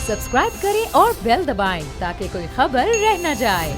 Subscribe करें और bell दबाएं ताकि कोई खबर रह न जाए।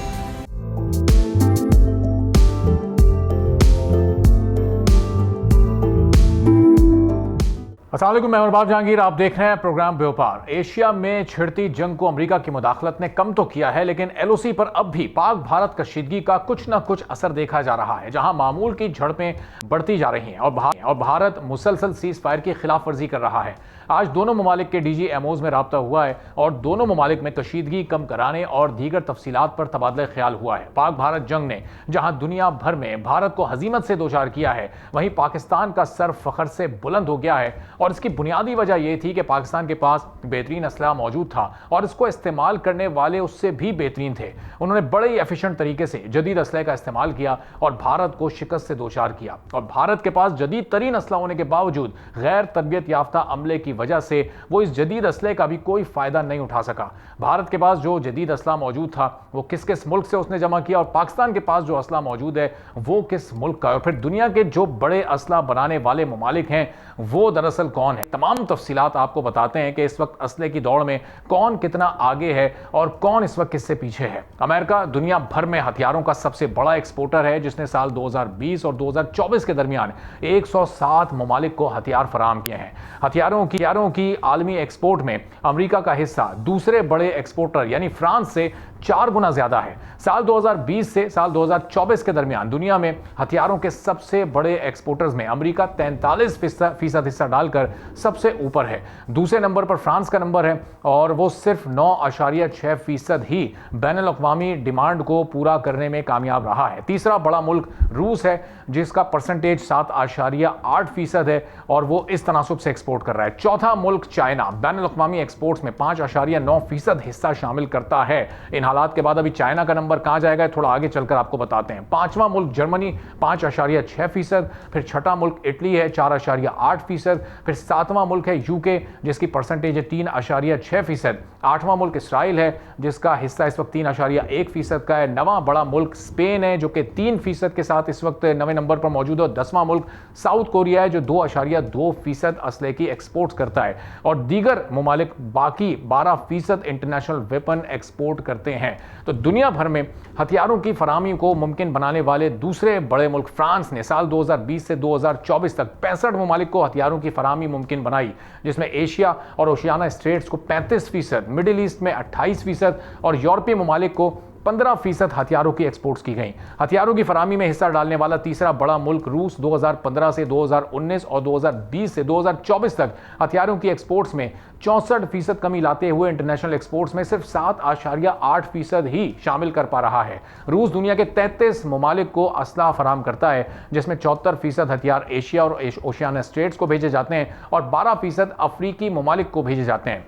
अस्सलाम वालेकुम, मैं अरबाब जहांगीर। आप देख रहे हैं प्रोग्राम व्यापार। एशिया में छिड़ती जंग को अमेरिका की मुदाखलत ने कम तो किया है, लेकिन एलओसी पर अब भी पाक भारत कशीदगी का कुछ न कुछ असर देखा जा रहा है, जहां मामूल की झड़पें बढ़ती जा रही हैं और भारत मुसलसल सीज फायर की खिलाफ वर्जी कर रहा है। आज दोनों ममालिक के DG-MOs में राब्ता हुआ है और दोनों ममालिक में कशीदगी कम कराने और दीगर तफसीलात पर तबादला ख्याल हुआ है। पाक भारत जंग ने जहां दुनिया भर में भारत को हजीमत से दोचार किया है, वहीं पाकिस्तान का सर फखर से बुलंद हो गया है और इसकी बुनियादी वजह यह थी कि पाकिस्तान के पास बेहतरीन असलाह मौजूद था और इसको इस्तेमाल करने वाले उससे भी बेहतरीन थे। उन्होंने बड़े ही एफिशिएंट तरीके से जदीद असलहे का इस्तेमाल किया और भारत को शिकस्त से दोचार किया। और भारत के पास जदीद तरीन असलाह होने के बावजूद गैर तरबियत याफ्ता अमले की वजह से वो इस जदीद असलहे का भी कोई फायदा नहीं उठा सका। भारत के पास जो जदीद असलाह मौजूद था वो किस किस मुल्क से उसने जमा किया और पाकिस्तान के पास जो असलाह मौजूद है वो किस मुल्क का, और फिर दुनिया के जो बड़े असलाह बनाने वाले ममालिक हैं वो दरअसल कौन है। तमाम तफसीलात आपको बताते हैं कि इस वक्त असले की दौड़ में कौन कितना आगे है और कौन इस वक्त किससे पीछे है। अमेरिका दुनिया भर में हथियारों का सबसे बड़ा एक्सपोर्टर है, जिसने साल 2020 और 2024 के दरमियान 107 ममालिक को हथियार फराहम किए हैं। हथियारों की आलमी एक्सपोर्ट में अमेरिका का हिस्सा दूसरे बड़े एक्सपोर्टर यानी फ्रांस से 4 गुना ज्यादा है। साल 2020 से साल 2024 के दरमियान दुनिया में हथियारों के सबसे बड़े एक्सपोर्टर्स में अमेरिका 43% हिस्सा डालकर सबसे ऊपर है। दूसरे नंबर पर फ्रांस का नंबर है और वो सिर्फ 9.6% ही बैनुल अक़वामी डिमांड को पूरा करने में कामयाब रहा है। तीसरा बड़ा मुल्क रूस है, जिसका परसेंटेज 7.8% है और वो इस तनासुब से एक्सपोर्ट कर रहा है। चौथा मुल्क चाइना बैनुल अक़वामी एक्सपोर्ट्स में 5.9% हिस्सा शामिल करता है। इन हालात के बाद अभी चाइना का नंबर कहां जाएगा थोड़ा आगे चलकर आपको बताते हैं। पांचवा मुल्क जर्मनी 5.6%, फिर छठा मुल्क इटली है 4.8%, फिर सातवां मुल्क है यूके जिसकी परसेंटेज है 3.6%, आठवां मुल्क इसराइल है जिसका हिस्सा इस वक्त 3.1% का है। नवां बड़ा मुल्क स्पेन है जो कि 3% के साथ इस वक्त नवे नंबर पर मौजूद है। 10वां मुल्क साउथ कोरिया है जो 2.2% असले की एक्सपोर्ट करता है और दीगर ममालिक बाकी 12% इंटरनेशनल वेपन एक्सपोर्ट करते हैं। तो दुनिया भर में हथियारों की फराहमी को मुमकिन बनाने वाले दूसरे बड़े मुल्क फ्रांस ने साल 2020 से 2024 तक 65 ममालिक को हथियारों की फराहमी मुमकिन बनाई, जिसमें एशिया और ओशियाना स्टेट्स को 35%, मिडिल ईस्ट में 28% और यूरोपीय ममालिक को 15% हथियारों की एक्सपोर्ट्स की गई। हथियारों की फराहमी में हिस्सा डालने वाला तीसरा बड़ा मुल्क रूस 2015 से 2019 और 2020 से 2024 तक हथियारों की एक्सपोर्ट्स में 64% कमी लाते हुए इंटरनेशनल एक्सपोर्ट्स में सिर्फ 7.8% ही शामिल कर पा रहा है। रूस दुनिया के 33 ममालिक को असलाह फराहम करता है, जिसमें 74% हथियार एशिया और ओशियाना स्टेट्स को भेजे जाते हैं और 12% अफ्रीकी ममालिक को भेजे जाते हैं।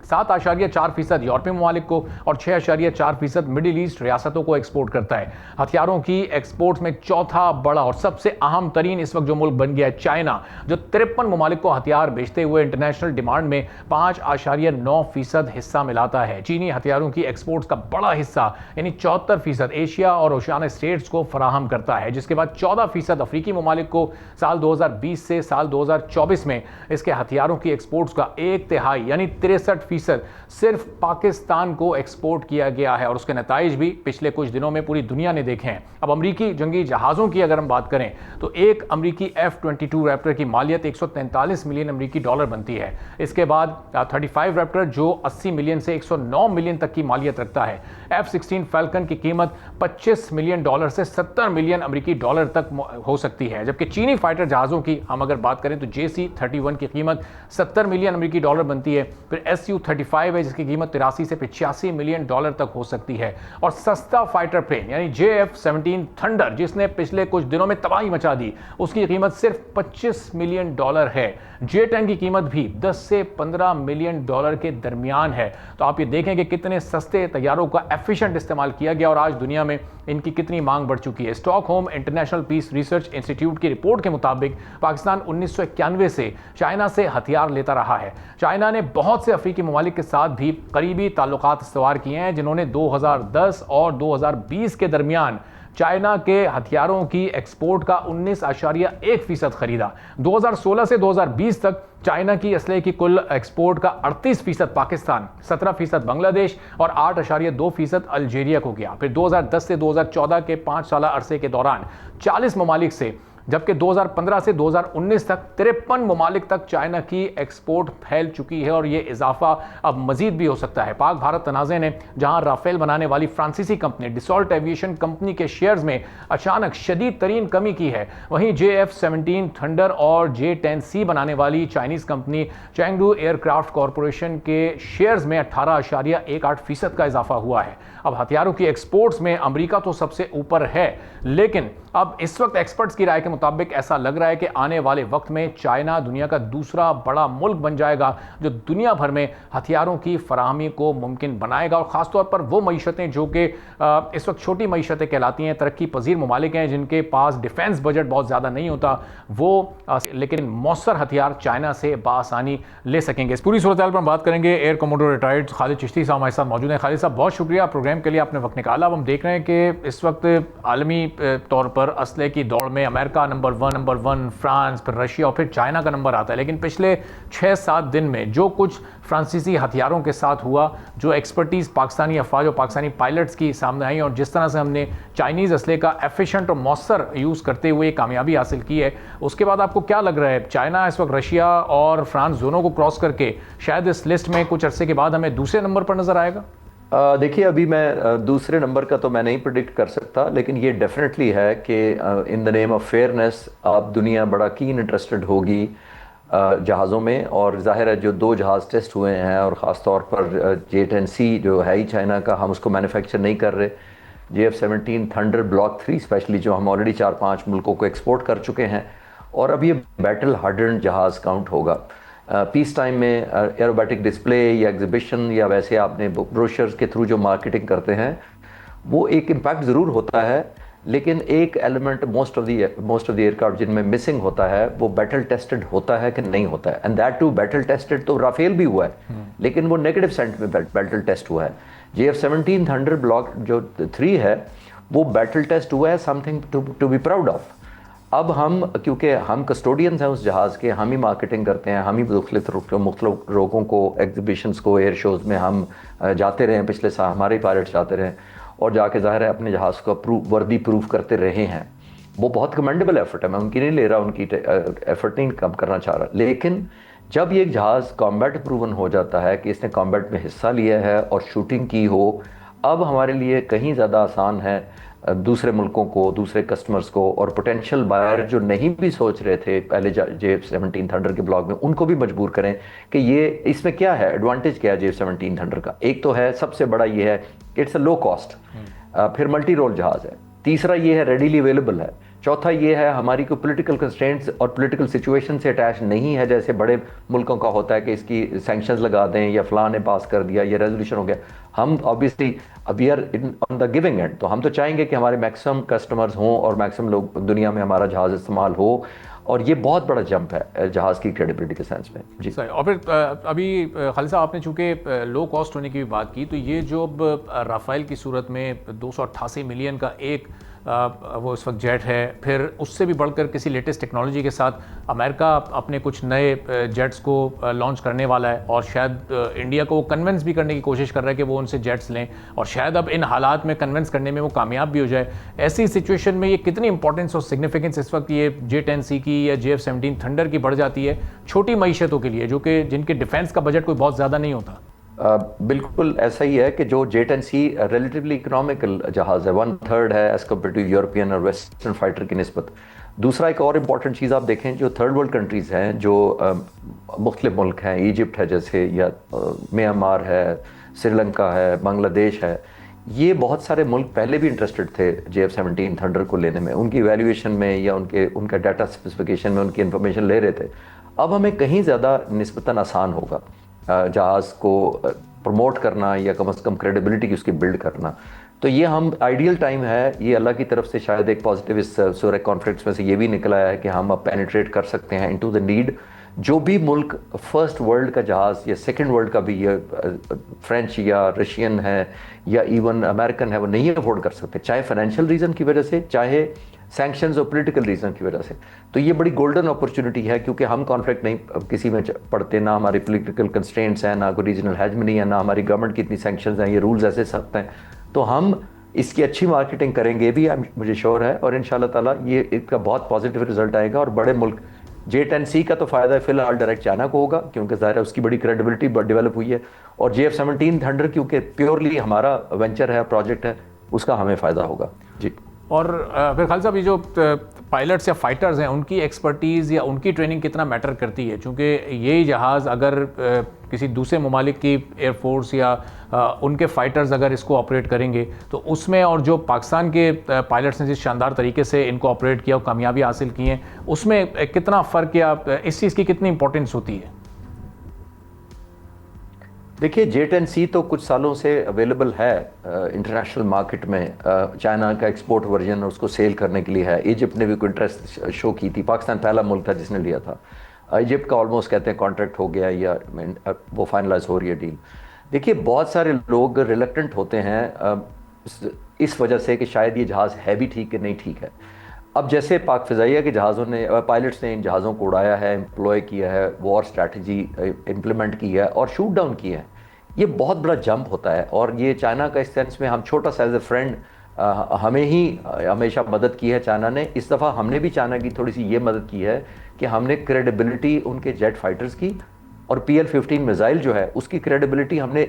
7.4% यूरोपीय ममालिक को और 6.4% मिडिल ईस्ट रियासतों को एक्सपोर्ट करता है। हथियारों की एक्सपोर्ट में चौथा बड़ा और सबसे अहम तरीन इस वक्त जो मुल्क बन गया है चाइना, जो 53 ममालिक को हथियार बेचते हुए इंटरनेशनल डिमांड में 5.9% हिस्सा मिलाता है। चीनी हथियारों की एक्सपोर्ट्स का बड़ा हिस्सा यानी 74% एशिया और ओशियाना स्टेट्स को फराहम करता है, जिसके बाद 14% अफ्रीकी ममालिक को साल 2020 से साल 2024 में इसके हथियारों की एक्सपोर्ट्स का 1/3 यानी 63% सिर्फ पाकिस्तान को एक्सपोर्ट किया गया है और उसके नताइज भी पिछले कुछ दिनों में पूरी दुनिया ने देखे हैं। अब अमेरिकी जंगी जहाज़ों की अगर हम बात करें तो एक अमेरिकी F-22 रैप्टर की मालियत 143 मिलियन अमेरिकी डॉलर बनती है। इसके बाद 35 रैप्टर जो 80 मिलियन से 109 मिलियन तक की मालियत रखता है। F-16 फैल्कन की कीमत 25 मिलियन डॉलर से 70 मिलियन अमेरिकी डॉलर तक हो सकती है। जबकि चीनी फाइटर जहाज़ों की हम अगर बात करें तो JC-31 की कीमत 70 मिलियन अमेरिकी डॉलर बनती है। फिर Su-35 है जिसकी कीमत 83 से 85 मिलियन डॉलर तक हो सकती है। और सस्ता फाइटर प्लेन यानी JF-17 थंडर जिसने पिछले कुछ दिनों में तबाही मचा दी, उसकी कीमत सिर्फ 25 मिलियन डॉलर है। J-10 की कीमत भी 10 से 15 मिलियन डॉलर के दरमियान है। तो आप ये देखें कि कितने सस्ते तैयारों का एफिशिएंट इस्तेमाल किया गया और आज दुनिया में इनकी कितनी मांग बढ़ चुकी है। Stockholm International Peace Research Institute की रिपोर्ट के मुताबिक पाकिस्तान 1991 से चाइना से हथियार लेता रहा है। चाइना ने बहुत से अफ्रीकी ममालिक के साथ भी करीबी ताल्लुकात इस्तवार किए हैं, जिन्होंने 2010 और 2020 के दरमियान चाइना के हथियारों की एक्सपोर्ट का 19.1% खरीदा। 2016 से 2020 तक चाइना की असले की कुल एक्सपोर्ट का 38% पाकिस्तान, 17% बांग्लादेश और 8.2% अल्जीरिया को गया। फिर 2010 से 2014 के 5 साल अरसे के दौरान 40 ममालिक से, जबकि 2015 से 2019 तक 53 ममालिक तक चाइना की एक्सपोर्ट फैल चुकी है और ये इजाफा अब मजीद भी हो सकता है। पाक भारत तनाज़े ने जहां राफेल बनाने वाली फ्रांसीसी कंपनी डिसॉल्ट एविएशन कंपनी के शेयर्स में अचानक शदीद तरीन कमी की है, वहीं JF-17 थंडर और J-10C बनाने वाली चाइनीज कंपनी चैंगडू एयरक्राफ्ट कॉरपोरेशन के शेयर्स में 18.18% का इजाफा हुआ है। अब हथियारों की एक्सपोर्ट्स में अमेरिका तो सबसे ऊपर है, लेकिन अब इस वक्त एक्सपर्ट्स की राय के मुताबिक ऐसा लग रहा है कि आने वाले वक्त में चाइना दुनिया का दूसरा बड़ा मुल्क बन जाएगा जो दुनिया भर में हथियारों की फराहमी को मुमकिन बनाएगा। और ख़ासतौर पर वो मईशतें जो कि इस वक्त छोटी मईशतें कहलाती हैं, तरक्की पजीर ममालिक हैं जिनके पास डिफेंस बजट बहुत ज़्यादा नहीं होता, वो लेकिन मौसर हथियार चाइना से बासानी ले सकेंगे। इस पूरी सूरत हाल पर हम बात करेंगे। Air commodore retired Khalid Chishti साहब हमारे साथ मौजूद हैं। खालिद साहब, बहुत शुक्रिया प्रोग्राम के लिए, आपने वक्त निकाला। अब हम देख रहे हैं कि इस वक्त आलमी तौर पर असले की दौड़ में अमेरिका नंबर वन, फ्रांस, फिर रशिया और फिर चाइना का नंबर आता है। लेकिन पिछले 6-7 दिन में जो कुछ फ्रांसीसी हथियारों के साथ हुआ, जो एक्सपर्टीज़ पाकिस्तानी अफवाज और पाकिस्तानी पायलट्स की सामने आई और जिस तरह से हमने चाइनीज़ असले का एफिशिएंट और मौसर यूज़ करते हुए कामयाबी हासिल की है, उसके बाद आपको क्या लग रहा है चाइना इस वक्त रशिया और फ्रांस दोनों को क्रॉस करके शायद इस लिस्ट में कुछ अरसे के बाद हमें दूसरे नंबर पर नजर आएगा? देखिए, अभी मैं दूसरे नंबर का तो मैं नहीं प्रिडिक्ट कर सकता, लेकिन ये डेफिनेटली है कि in the name of fairness अब दुनिया बड़ा कीन इंटरेस्टेड होगी जहाज़ों में। और जाहिर है जो 2 जहाज़ टेस्ट हुए हैं और ख़ास तौर पर J-10C जो है ही चाइना का, हम उसको मैन्युफैक्चर नहीं कर रहे। JF-17 थंडर ब्लॉक 3 स्पेशली जो हम ऑलरेडी 4-5 मुल्कों को एक्सपोर्ट कर चुके हैं, और अब ये बैटल हार्डन्ड जहाज़ काउंट होगा। पीस टाइम में एरोबैटिक डिस्प्ले या एग्जीबिशन या वैसे आपने ब्रोशर्स के थ्रू जो मार्केटिंग करते हैं, वो एक इम्पैक्ट ज़रूर होता है, लेकिन एक element most of the aircraft जिनमें मिसिंग होता है वो बैटल टेस्टेड होता है कि नहीं होता है। And that too battle tested तो राफेल भी हुआ है, लेकिन वो नेगेटिव सेंस में बैटल टेस्ट हुआ है। JF-17 थंडर ब्लॉक जो 3 है वो बैटल टेस्ट हुआ है, something to be proud of. अब हम, क्योंकि हम कस्टोडियंस हैं उस जहाज़ के, हम ही मार्केटिंग करते हैं, हम ही मुख्तलिफ लोगों को एग्जीबिशंस को, एयर शोज़ में हम जाते रहे हैं, पिछले साल हमारे पायलट्स जाते रहे और जाके ज़ाहिर है अपने जहाज़ को वर्दी प्रूफ करते रहे हैं। वो बहुत कमेंडेबल एफर्ट है, मैं उनकी नहीं ले रहा, उनकी एफर्ट नहीं कम करना चाह रहा, लेकिन जब ये जहाज़ कॉम्बैट प्रूवन हो जाता है कि इसने कॉम्बैट में हिस्सा लिया है और शूटिंग की हो, अब हमारे लिए कहीं ज़्यादा आसान है दूसरे मुल्कों को, दूसरे कस्टमर्स को और पोटेंशियल बायर जो नहीं भी सोच रहे थे पहले JF-17 थंडर के ब्लॉक में, उनको भी मजबूर करें कि ये इसमें क्या है, एडवांटेज क्या है JF-17 थंडर का। एक तो है, सबसे बड़ा ये है कि इट्स अ लो कॉस्ट, फिर मल्टी रोल जहाज़ है, तीसरा ये है रेडीली अवेलेबल है, चौथा ये है हमारी कोई पॉलिटिकल कंस्ट्रेंट्स और पॉलिटिकल सिचुएशन से अटैच नहीं है जैसे बड़े मुल्कों का होता है कि इसकी सैंक्शंस लगा दें या फलां ने पास कर दिया, ये रेजोल्यूशन हो गया। हम obviously we are on the giving end, तो हम तो चाहेंगे कि हमारे मैक्सिमम कस्टमर्स हों और मैक्सिमम लोग दुनिया में हमारा जहाज़ इस्तेमाल हो, और ये बहुत बड़ा जंप है जहाज़ की क्रेडिबिलिटी के सेंस में। जी सही। और फिर अभी खालिद साहब आपने चूँकि लो कॉस्ट होने की भी बात की, तो ये जो राफेल की सूरत में 288 मिलियन का एक वो इस वक्त जेट है, फिर उससे भी बढ़कर किसी लेटेस्ट टेक्नोलॉजी के साथ अमेरिका अपने कुछ नए जेट्स को लॉन्च करने वाला है और शायद इंडिया को वो कन्विंस भी करने की कोशिश कर रहा है कि वो उनसे जेट्स लें, और शायद अब इन हालात में कन्विंस करने में वो कामयाब भी हो जाए। ऐसी सिचुएशन में ये कितनी इंपॉर्टेंस और सिग्निफिकेंस इस वक्त ये J-10C की या JF-17 थंडर की बढ़ जाती है छोटी मईशतों के लिए, जो कि जिनके डिफेंस का बजट कोई बहुत ज़्यादा नहीं होता? बिल्कुल ऐसा ही है कि जो J-10C रिलेटिवली इकोनॉमिकल जहाज़ है, 1/3 है एज़ कम्पेयर टू यूरोपियन और वेस्टर्न फाइटर की निस्बत। दूसरा एक और इम्पॉर्टेंट चीज़ आप देखें, जो थर्ड वर्ल्ड कंट्रीज़ हैं, जो मुख्तलिफ मुल्क हैं, इजिप्ट है जैसे, या म्यांमार है, श्रीलंका है, बांग्लादेश है, ये बहुत सारे मुल्क पहले भी इंटरेस्टेड थे JF-17 थंडर को लेने में, उनकी वैल्यूएशन में या उनका डाटा स्पेसिफिकेशन में उनकी इन्फॉर्मेशन ले रहे थे। अब हमें कहीं ज़्यादा निस्बतन आसान होगा जहाज़ को प्रमोट करना या कम से कम क्रेडिबिलिटी की उसकी बिल्ड करना। तो ये हम आइडियल टाइम है, ये अल्लाह की तरफ से शायद एक पॉजिटिव इस सूरह कॉन्फ्लिक्ट्स में से ये भी निकला है कि हम अब पेनिट्रेट कर सकते हैं इनटू द नीड जो भी मुल्क फर्स्ट वर्ल्ड का जहाज़ या सेकंड वर्ल्ड का भी, ये फ्रेंच या रशियन है या इवन अमेरिकन है, वो नहीं अफोर्ड कर सकते, चाहे फाइनेंशियल रीज़न की वजह से, चाहे सैंक्शंस और पॉलिटिकल रीज़न की वजह से। तो ये बड़ी गोल्डन अपॉर्चुनिटी है, क्योंकि हम कॉन्फ्लिक्ट नहीं किसी में पढ़ते, ना हमारे पॉलिटिकल कंस्ट्रेंट्स हैं, ना कोई रीजनल हेजमनी है, ना हमारी गवर्नमेंट की इतनी सैंक्शंस हैं, ये रूल्स ऐसे सख्त हैं। तो हम इसकी अच्छी मार्केटिंग करेंगे भी, मुझे श्योर है, और इंशाल्लाह ताला ये इसका बहुत पॉजिटिव रिजल्ट आएगा। और बड़े मुल्क J10C का तो फ़ायदा फिलहाल डायरेक्ट चाइना को होगा, क्योंकि ज़ाहिर है उसकी बड़ी क्रेडिबिलिटी डेवलप हुई है, और JF-17 थंडर क्योंकि प्योरली हमारा वेंचर है, प्रोजेक्ट है, उसका हमें फ़ायदा होगा जी। और फिर खालिद साहब, ये जो पायलट्स या फाइटर्स हैं, उनकी एक्सपर्टीज़ या उनकी ट्रेनिंग कितना मैटर करती है? क्योंकि यही जहाज़ अगर किसी दूसरे ममालिक की एयरफोर्स या उनके फाइटर्स अगर इसको ऑपरेट करेंगे तो उसमें, और जो पाकिस्तान के पायलट्स ने जिस शानदार तरीके से इनको ऑपरेट किया और कामयाबी हासिल की है, उसमें कितना फ़र्क या इस चीज़ की कितनी इंपॉर्टेंस होती है? देखिए, J10C तो कुछ सालों से अवेलेबल है इंटरनेशनल मार्केट में। चाइना का एक्सपोर्ट वर्जन उसको सेल करने के लिए है। इजिप्ट ने भी कोई इंटरेस्ट शो की थी, पाकिस्तान पहला मुल्क था जिसने लिया था। इजिप्ट का ऑलमोस्ट कहते हैं कॉन्ट्रैक्ट हो गया या वो फाइनलाइज हो रही है डील। देखिए, बहुत सारे लोग रिलक्टेंट होते हैं इस वजह से कि शायद ये जहाज़ है भी ठीक है, नहीं ठीक है। अब जैसे पाक फ़िज़ाइया के जहाज़ों ने, पायलट्स ने इन जहाज़ों को उड़ाया है, एम्प्लॉय किया है, वॉर स्ट्रैटेजी इम्प्लीमेंट की है और शूट डाउन किए हैं, ये बहुत बड़ा जंप होता है। और ये चाइना का इस सेंस में, हम छोटा सा एज ए फ्रेंड, हमें ही हमेशा मदद की है चाइना ने। इस दफ़ा हमने भी चाइना की थोड़ी सी ये मदद की है कि हमने क्रेडिबिलिटी उनके जेट फाइटर्स की और PL-15 मिसाइल जो है उसकी क्रेडिबिलिटी हमने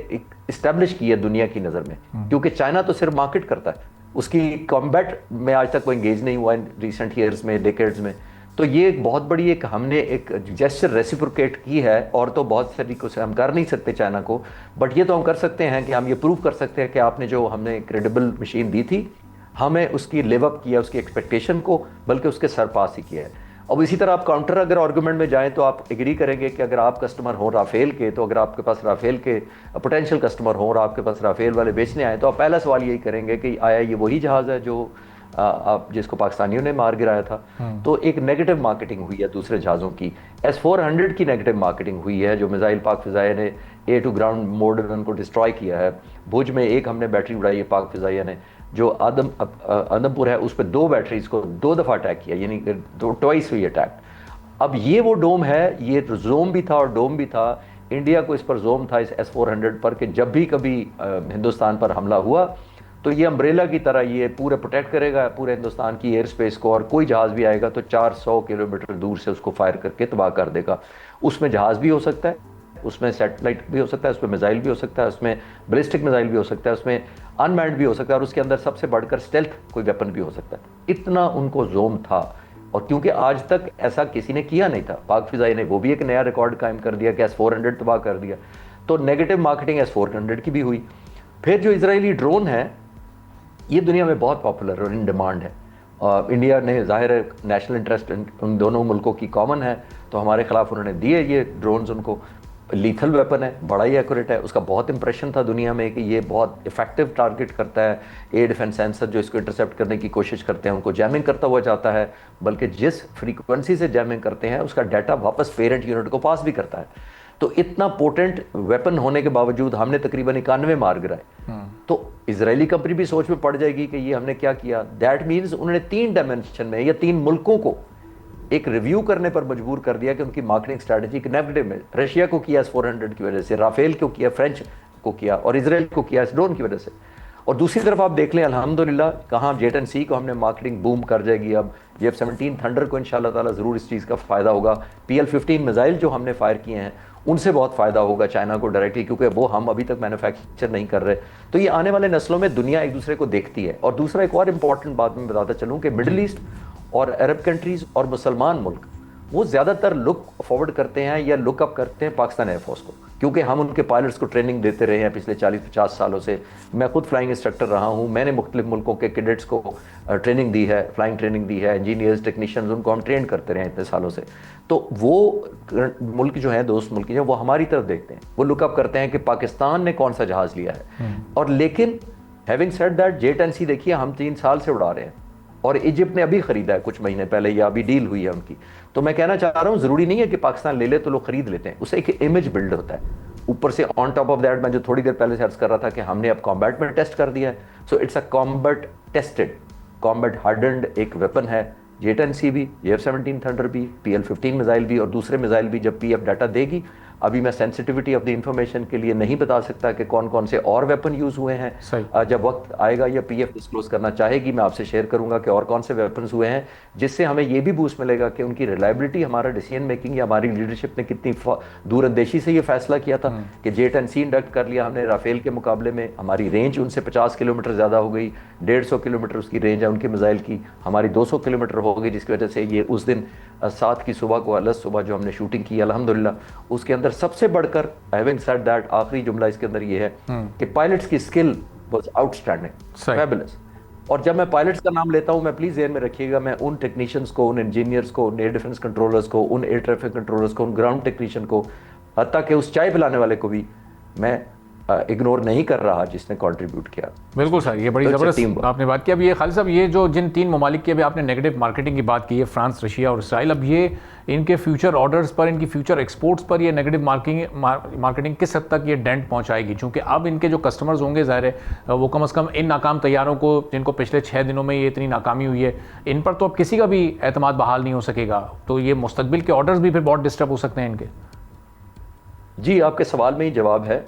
इस्टेब्लिश की है दुनिया की नज़र में, क्योंकि चाइना तो सिर्फ मार्केट करता है, उसकी कॉम्बैट में आज तक कोई एंगेज नहीं हुआ इन रिसेंट ईयर्स में, डेकेड्स में। तो ये एक बहुत बड़ी एक हमने एक जेस्चर रेसिप्रोकेट की है, और तो बहुत से तरीकों से हम कर नहीं सकते चाइना को, बट ये तो हम कर सकते हैं कि हम ये प्रूव कर सकते हैं कि आपने जो हमने क्रेडिबल मशीन दी थी, हमें उसकी लिव अप किया, उसकी एक्सपेक्टेशन को, बल्कि उसके सरपास ही किया है। अब इसी तरह आप काउंटर अगर आर्गूमेंट में जाएं तो आप एग्री करेंगे कि अगर आप कस्टमर हो राफेल के, तो अगर आपके पास राफेल के पोटेंशियल कस्टमर हो और आपके पास राफेल वाले बेचने आए, तो आप पहला सवाल यही करेंगे कि आया ये वही जहाज़ है जो आप जिसको पाकिस्तानियों ने मार गिराया था। तो एक नेगेटिव मार्केटिंग हुई है दूसरे जहाज़ों की। S-400 की नेगेटिव मार्केटिंग हुई है, जो मिसाइल पाक फ़िज़ाइया ने एयर टू ग्राउंड मोड में उनको डिस्ट्रॉय किया है। भुज में एक हमने बैटरी उड़ाई है पाक फ़िज़ाइया ने, जो आदमपुर है उस पर 2 बैटरीज को 2 दफ़ा अटैक किया, यानी ट्वाइस हुई अटैक। अब ये वो डोम है, ये जोम भी था और डोम भी था। इंडिया को इस पर जोम था, इस S-400 पर, कि जब भी कभी हिंदुस्तान पर हमला हुआ तो ये अम्ब्रेला की तरह ये पूरे प्रोटेक्ट करेगा पूरे हिंदुस्तान की एयर स्पेस को, और कोई जहाज़ भी आएगा तो 400 किलोमीटर दूर से उसको फायर करके तबाह कर देगा। उसमें जहाज़ भी हो सकता है, उसमें सैटेलाइट भी हो सकता है, उसमें मिसाइल भी हो सकता है, उसमें बैलिस्टिक मिसाइल भी हो सकता है, उसमें अनमैन्ड भी हो सकता है, और उसके अंदर सबसे बढ़कर स्टेल्थ कोई वेपन भी हो सकता है। इतना उनको जोम था, और क्योंकि आज तक ऐसा किसी ने किया नहीं था, पाक फ़िज़ाइया ने वो भी एक नया रिकॉर्ड कायम कर दिया कि S-400 तबाह कर दिया। तो नेगेटिव मार्केटिंग S-400 की भी हुई। फिर जो इजरायली ड्रोन है, ये दुनिया में बहुत पॉपुलर और इन डिमांड है। इंडिया ने ज़ाहिर है नेशनल इंटरेस्ट उन दोनों मुल्कों की कॉमन है, तो हमारे ख़िलाफ़ उन्होंने दिए ये ड्रोन्स उनको। लीथल वेपन है, बड़ा ही एक्यूरेट है, उसका बहुत इंप्रेशन था दुनिया में कि ये बहुत इफेक्टिव टारगेट करता है। एयर डिफेंस सेंसर जो इसको इंटरसेप्ट करने की कोशिश करते हैं उनको जैमिंग करता हुआ जाता है, बल्कि जिस फ्रीक्वेंसी से जैमिंग करते हैं उसका डाटा वापस पेरेंट यूनिट को पास भी करता है। तो इतना पोटेंट वेपन होने के बावजूद हमने तकरीबन 91 मार गिराए। तो इजरायली कंपनी भी सोच में पड़ जाएगी कि ये हमने क्या किया। दैट मीन्स उन्होंने 3 डायमेंशन में या 3 मुल्कों को एक रिव्यू करने पर मजबूर कर दिया कि उनकी मार्केटिंग स्ट्रैटेजी नेगेटिव में। रशिया को किया S-400 की वजह से, राफेल को किया, फ्रेंच को किया, और इसराइल को किया इस ड्रोन की वजह से। और दूसरी तरफ आप देख लें, अल्हम्दुलिल्लाह कहाँ J10C को हमने मार्केटिंग बूम कर जाएगी। अब JF-17 थंडर को इंशाल्लाह ताला ज़रूर इस चीज़ का फ़ायदा होगा। PL-15 मिसाइल जो हमने फायर किए हैं उनसे बहुत फ़ायदा होगा चाइना को डायरेक्टली, क्योंकि वो हम अभी तक मैन्युफैक्चर नहीं कर रहे। तो ये आने वाले नस्लों में दुनिया एक दूसरे को देखती है। और दूसरा एक और इम्पॉर्टेंट बात मैं बताता चलूँ कि मिडल ईस्ट और अरब कंट्रीज़ और मुसलमान मुल्क वो ज़्यादातर लुक फॉरवर्ड करते हैं या लुक अप करते हैं पाकिस्तान एयरफोर्स को, क्योंकि हम उनके पायलट्स को ट्रेनिंग देते रहे हैं पिछले 40-50 सालों से। मैं खुद फ्लाइंग इंस्ट्रक्टर रहा हूँ, मैंने मुख्तलिफ मुल्कों के कैडेट्स को ट्रेनिंग दी है, फ्लाइंग ट्रेनिंग दी है, इंजीनियर्स, टेक्नीशियंस, उनको हम ट्रेन करते रहे हैं इतने सालों से। तो वो मुल्क जो हैं, दोस्त मुल्क जो, वो हमारी तरफ देखते हैं, वो लुकअप करते हैं कि पाकिस्तान ने कौन सा जहाज़ लिया है। और लेकिन हैविंग सेड दैट, J10C देखिए हम 3 साल से उड़ा रहे हैं, और इजिप्ट ने अभी खरीदा है कुछ महीने पहले, या अभी डील हुई है उनकी। तो मैं कहना चाह रहा हूँ जरूरी नहीं है कि पाकिस्तान ले ले तो लोग खरीद लेते हैं, उससे एक इमेज बिल्ड होता है। ऊपर से ऑन टॉप ऑफ दैट मैं जो थोड़ी देर पहले से अर्ज कर रहा था कि हमने अब कॉम्बैट में टेस्ट कर दिया है, so it's a combat tested, combat hardened एक वेपन है। J-10C भी, AF-17 थंडर भी, PL-15 मिसाइल भी और दूसरे मिसाइल भी जब PF डाटा देगी। अभी मैं सेंसिटिविटी ऑफ द इंफॉर्मेशन के लिए नहीं बता सकता कि कौन कौन से और वेपन यूज हुए हैं। जब वक्त आएगा या PF डिस्क्लोज करना चाहेगी, मैं आपसे शेयर करूंगा कि और कौन से वेपन्स हुए हैं, जिससे हमें यह भी बूस्ट मिलेगा कि उनकी रिलायबिलिटी, हमारा डिसीजन मेकिंग या हमारी लीडरशिप ने कितनी दूरंदेशी से ये फैसला किया था कि J-10C इंडक्ट कर लिया हमने राफेल के मुकाबले में। हमारी रेंज उनसे 50 किलोमीटर ज़्यादा हो गई, 150 किलोमीटर उसकी रेंज है उनके मिसाइल की, हमारी 200 किलोमीटर हो गई, जिसकी वजह से ये उस दिन 7 की सुबह को, अलग सुबह जो हमने शूटिंग की अल्हम्दुलिल्लाह, उसके अंदर सबसे बढ़कर, हैविंग सेड दैट, आखिरी जुमला इसके अंदर ये है कि पायलट्स की स्किल वाज आउटस्टैंडिंग, फैबुलस। और जब मैं पायलट्स का नाम लेता हूं, मैं प्लीज ध्यान में रखिएगा, मैं उन टेक्नीशियंस को, उन इंजीनियर्स को, उन एयर डिफेंस कंट्रोलर्स को, उन एयर ट्रैफिक कंट्रोलर्स को, उन ग्राउंड टेक्नीशियन को, हत्ता कि उस चाय पिलाने वाले को भी मैं इग्नोर नहीं कर रहा जिसने कंट्रीब्यूट किया। बिल्कुल सर, ये बड़ी ज़बरदस्त आपने बात की। अब ये खालिद साहब, ये जो जिन 3 ममालिक की अभी आपने नेगेटिव मार्केटिंग की बात की है, फ्रांस, रशिया और इसराइल, अब ये इनके फ्यूचर ऑर्डर्स पर, इनकी फ्यूचर एक्सपोर्ट्स पर ये नेगेटिव मार्केटिंग किस हद तक ये डेंट पहुंचाएगी? क्योंकि अब इनके जो कस्टमर्स होंगे, ज़ाहिर है वो कम से कम इन नाकाम तैयारों को, जिनको पिछले 6 दिनों में ये इतनी नाकामी हुई है, इन पर तो अब किसी का भी एतमाद बहाल नहीं हो सकेगा। तो ये मुस्तकबिल के ऑर्डर्स भी फिर बहुत डिस्टर्ब हो सकते हैं इनके। जी, आपके सवाल में ही जवाब है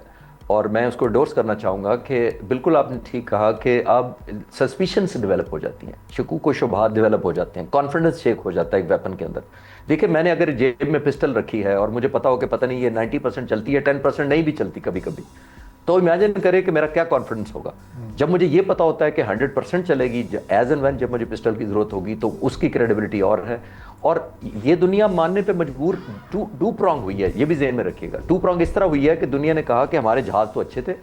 और मैं उसको एंडोर्स करना चाहूँगा कि बिल्कुल आपने ठीक कहा कि अब सस्पिशंस डेवलप हो जाती हैं, शकूक व शुबहात डेवलप हो जाते हैं, कॉन्फिडेंस शेक हो जाता है एक वेपन के अंदर। देखिए, मैंने अगर जेब में पिस्टल रखी है और मुझे पता हो कि पता नहीं ये 90% चलती है, 10% नहीं भी चलती कभी कभी, तो इमेजिन करें कि मेरा क्या कॉन्फिडेंस होगा जब मुझे ये पता होता है कि 100% चलेगी एज एंड व्हेन जब मुझे पिस्टल की जरूरत होगी, तो उसकी क्रेडिबिलिटी और है। और ये दुनिया मानने पे मजबूर टू प्रॉन्ग हुई है, ये भी ज़हन में रखिएगा। टू प्रॉन्ग इस तरह हुई है कि दुनिया ने कहा कि हमारे जहाज तो अच्छे थे,